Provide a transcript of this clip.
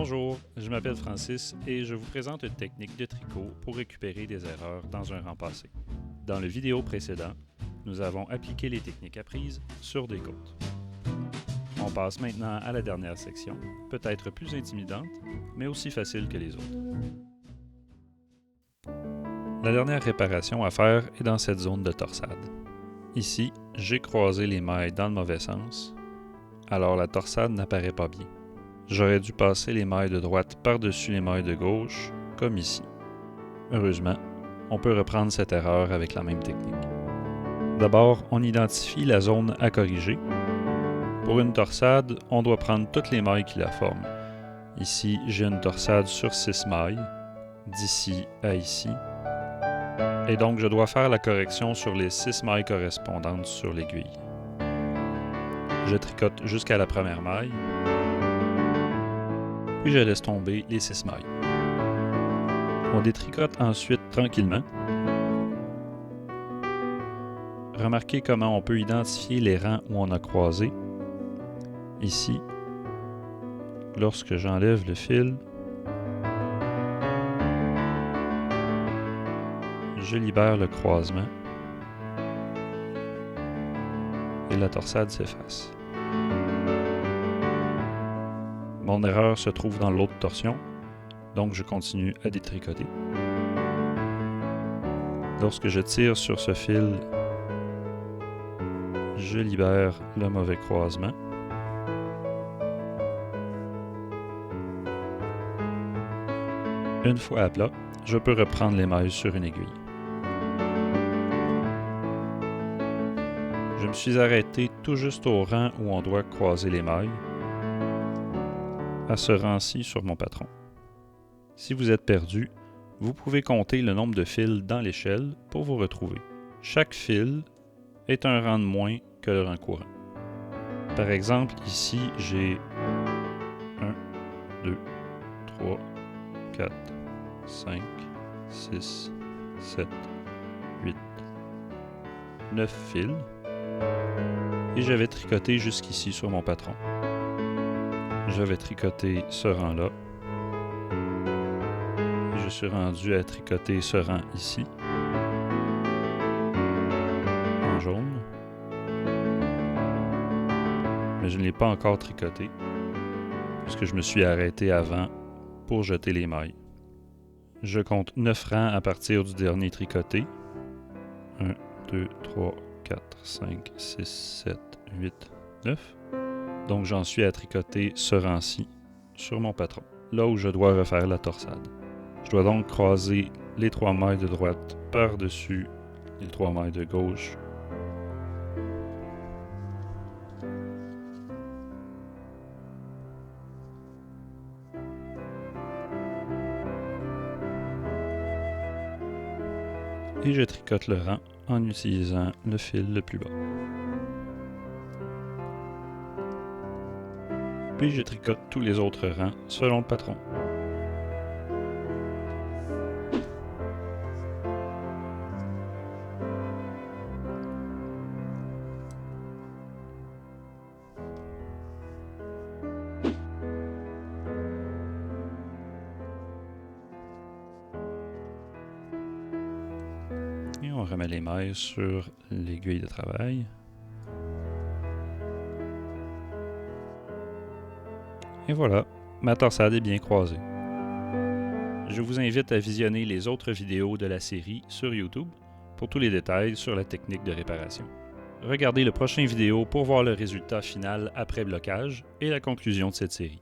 Bonjour, je m'appelle Francis et je vous présente une technique de tricot pour récupérer des erreurs dans un rang passé. Dans le vidéo précédent, nous avons appliqué les techniques apprises sur des côtes. On passe maintenant à la dernière section, peut-être plus intimidante, mais aussi facile que les autres. La dernière réparation à faire est dans cette zone de torsade. Ici, j'ai croisé les mailles dans le mauvais sens, alors la torsade n'apparaît pas bien. J'aurais dû passer les mailles de droite par-dessus les mailles de gauche, comme ici. Heureusement, on peut reprendre cette erreur avec la même technique. D'abord, on identifie la zone à corriger. Pour une torsade, on doit prendre toutes les mailles qui la forment. Ici, j'ai une torsade sur 6 mailles, d'ici à ici. Et donc, je dois faire la correction sur les 6 mailles correspondantes sur l'aiguille. Je tricote jusqu'à la première maille, puis je laisse tomber les 6 mailles. On détricote ensuite tranquillement. Remarquez comment on peut identifier les rangs où on a croisé. Ici, lorsque j'enlève le fil, je libère le croisement et la torsade s'efface. Mon erreur se trouve dans l'autre torsion, donc je continue à détricoter. Lorsque je tire sur ce fil, je libère le mauvais croisement. Une fois à plat, je peux reprendre les mailles sur une aiguille. Je me suis arrêté tout juste au rang où on doit croiser les mailles, à ce rang-ci sur mon patron. Si vous êtes perdu, vous pouvez compter le nombre de fils dans l'échelle pour vous retrouver. Chaque fil est un rang de moins que le rang courant. Par exemple, ici, j'ai 1, 2, 3, 4, 5, 6, 7, 8, 9 fils. Et j'avais tricoté jusqu'ici sur mon patron. J'avais tricoté ce rang-là. Et je suis rendu à tricoter ce rang ici, en jaune. Mais je ne l'ai pas encore tricoté, puisque je me suis arrêté avant pour jeter les mailles. Je compte 9 rangs à partir du dernier tricoté. 1, 2, 3, 4, 5, 6, 7, 8, 9. Donc j'en suis à tricoter ce rang-ci sur mon patron, là où je dois refaire la torsade. Je dois donc croiser les 3 mailles de droite par-dessus les 3 mailles de gauche. Et je tricote le rang en utilisant le fil le plus bas. Puis je tricote tous les autres rangs selon le patron. Et on remet les mailles sur l'aiguille de travail. Et voilà, ma torsade est bien croisée. Je vous invite à visionner les autres vidéos de la série sur YouTube pour tous les détails sur la technique de réparation. Regardez le prochain vidéo pour voir le résultat final après blocage et la conclusion de cette série.